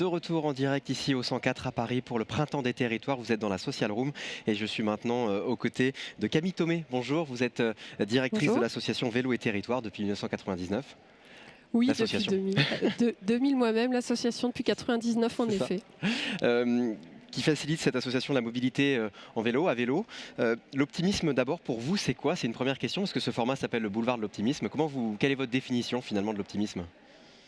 de retour en direct ici au 104 à Paris pour le Printemps des Territoires. Vous êtes dans la Social Room et je suis maintenant aux côtés de Camille Thomé. Bonjour, vous êtes directrice Bonjour. de l'association Vélo et Territoire depuis 1999. Oui, depuis 2000. 2000 moi-même, l'association depuis 99 en effet. Qui facilite cette association de la mobilité en vélo, à vélo. L'optimisme d'abord pour vous, c'est quoi? C'est une première question parce que ce format s'appelle le boulevard de l'optimisme. Quelle est votre définition finalement de l'optimisme?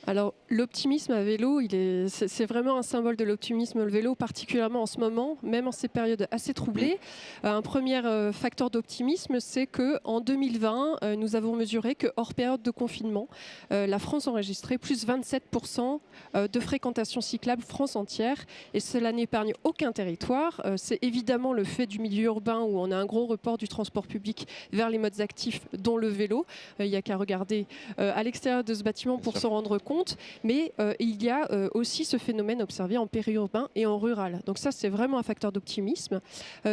Alors l'optimisme à vélo, c'est vraiment un symbole de l'optimisme, le vélo, particulièrement en ce moment, même en ces périodes assez troublées. Un premier facteur d'optimisme, c'est qu'en 2020, nous avons mesuré que hors période de confinement, la France enregistrait plus 27% de fréquentation cyclable France entière. Et cela n'épargne aucun territoire. C'est évidemment le fait du milieu urbain où on a un gros report du transport public vers les modes actifs, dont le vélo. Il n'y a qu'à regarder à l'extérieur de ce bâtiment pour s'en rendre compte. Mais il y a aussi ce phénomène observé en périurbain et en rural. Donc ça, c'est vraiment un facteur d'optimisme.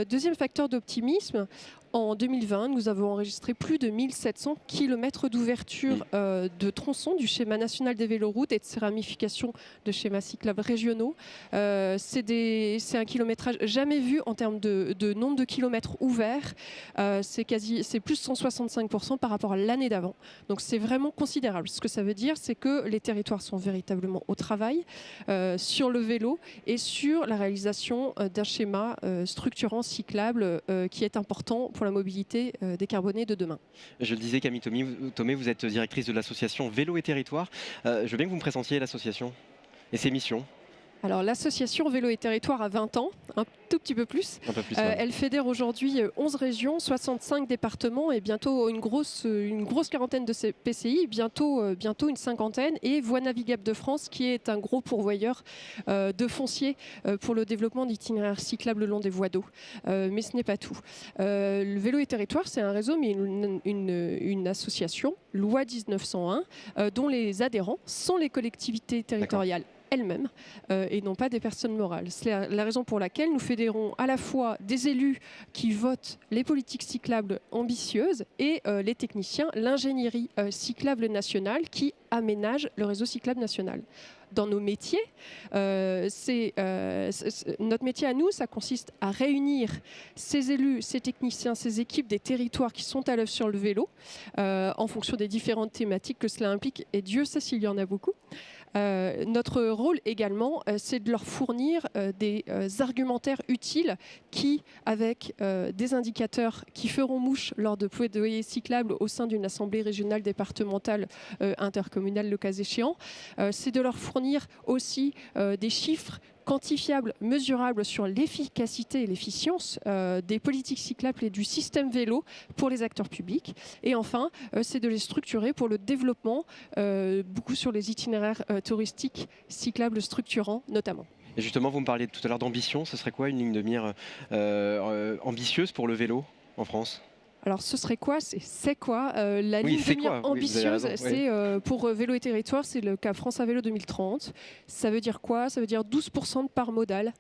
Deuxième facteur d'optimisme, en 2020, nous avons enregistré plus de 1700 km d'ouverture de tronçons du schéma national des véloroutes et de ses ramifications de schémas cyclables régionaux. C'est un kilométrage jamais vu en termes de nombre de kilomètres ouverts. C'est plus de 165% par rapport à l'année d'avant. Donc c'est vraiment considérable. Ce que ça veut dire, c'est que les territoires sont véritablement au travail sur le vélo et sur la réalisation d'un schéma structurant cyclable qui est important pour la mobilité décarbonée de demain. Je le disais, Camille Thomé, vous êtes directrice de l'association Vélo et Territoire. Je veux bien que vous me présentiez l'association et ses missions. Alors l'association Vélo et Territoire a 20 ans, un tout petit peu plus. Un peu plus elle fédère aujourd'hui 11 régions, 65 départements et bientôt une grosse quarantaine de PCI, bientôt une cinquantaine, et Voies navigables de France qui est un gros pourvoyeur de foncier pour le développement d'itinéraires cyclables le long des voies d'eau. Mais ce n'est pas tout. Le Vélo et Territoire, c'est un réseau, mais une association, loi 1901, dont les adhérents sont les collectivités territoriales elles-mêmes et non pas des personnes morales. C'est la raison pour laquelle nous fédérons à la fois des élus qui votent les politiques cyclables ambitieuses et les techniciens, l'ingénierie cyclable nationale qui aménage le réseau cyclable national. Dans nos métiers, notre métier à nous, ça consiste à réunir ces élus, ces techniciens, ces équipes des territoires qui sont à l'œuvre sur le vélo en fonction des différentes thématiques que cela implique, et Dieu sait s'il y en a beaucoup. Notre rôle également, c'est de leur fournir des argumentaires utiles qui, avec des indicateurs qui feront mouche lors de plaidoyers cyclables au sein d'une assemblée régionale, départementale, intercommunale, le cas échéant, c'est de leur fournir aussi des chiffres quantifiables, mesurables sur l'efficacité et l'efficience des politiques cyclables et du système vélo pour les acteurs publics. Et enfin, c'est de les structurer pour le développement, beaucoup sur les itinéraires touristiques cyclables structurants notamment. Et justement, vous me parliez tout à l'heure d'ambition. Ce serait quoi une ligne de mire ambitieuse pour le vélo en France ? Alors ce serait quoi? C'est quoi la ligne de mire ambitieuse? C'est pour Vélo et Territoire, c'est le cas France à vélo 2030. Ça veut dire quoi? Ça veut dire 12% de part modale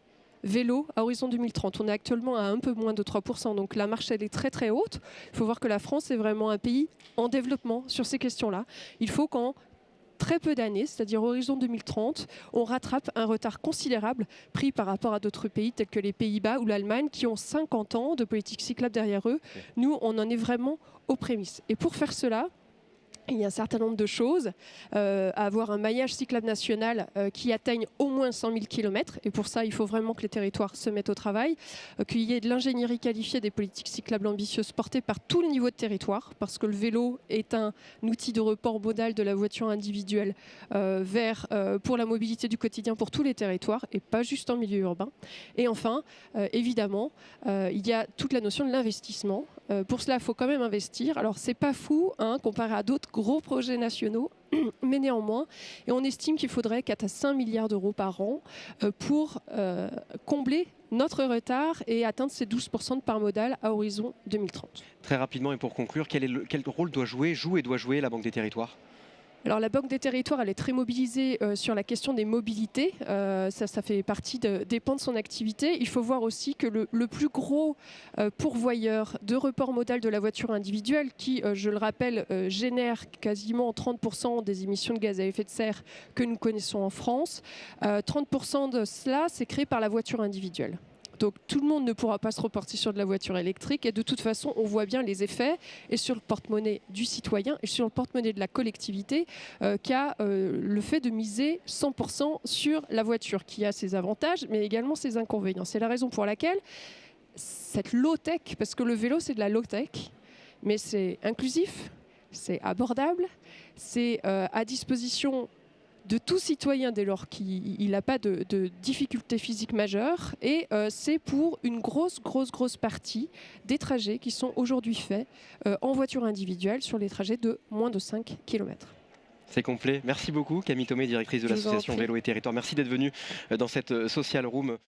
vélo à horizon 2030. On est actuellement à un peu moins de 3%, donc la marche elle est très très haute. Il faut voir que la France est vraiment un pays en développement sur ces questions-là. Il faut qu'en très peu d'années, c'est-à-dire horizon 2030, on rattrape un retard considérable pris par rapport à d'autres pays tels que les Pays-Bas ou l'Allemagne qui ont 50 ans de politique cyclable derrière eux. Nous, on en est vraiment aux prémices. Et pour faire cela, il y a un certain nombre de choses, avoir un maillage cyclable national qui atteigne au moins 100 000 km. Et pour ça, il faut vraiment que les territoires se mettent au travail, qu'il y ait de l'ingénierie qualifiée des politiques cyclables ambitieuses portées par tous les niveaux de territoire, parce que le vélo est un outil de report modal de la voiture individuelle pour la mobilité du quotidien pour tous les territoires et pas juste en milieu urbain. Et enfin, évidemment, il y a toute la notion de l'investissement. Pour cela, il faut quand même investir. Alors, c'est pas fou comparé à d'autres gros projets nationaux, mais néanmoins, et on estime qu'il faudrait 4 à 5 milliards d'euros par an pour combler notre retard et atteindre ces 12% de part modale à horizon 2030. Très rapidement et pour conclure, quel rôle doit jouer la Banque des Territoires ? Alors la Banque des territoires, elle est très mobilisée sur la question des mobilités. Ça fait partie des pans de son activité. Il faut voir aussi que le plus gros pourvoyeur de report modal de la voiture individuelle, qui, je le rappelle, génère quasiment 30% des émissions de gaz à effet de serre que nous connaissons en France, 30% de cela, c'est créé par la voiture individuelle. Donc tout le monde ne pourra pas se reporter sur de la voiture électrique et de toute façon on voit bien les effets et sur le porte-monnaie du citoyen et sur le porte-monnaie de la collectivité qu'a le fait de miser 100% sur la voiture, qui a ses avantages mais également ses inconvénients. C'est la raison pour laquelle cette low-tech, parce que le vélo c'est de la low-tech, mais c'est inclusif, c'est abordable, c'est à disposition de tout citoyen dès lors qu'il n'a pas de difficultés physiques majeures, et c'est pour une grosse partie des trajets qui sont aujourd'hui faits en voiture individuelle sur les trajets de moins de 5 km. C'est complet. Merci beaucoup Camille Thomé, directrice de l'association Vélo et Territoire. Merci d'être venue dans cette Social Room.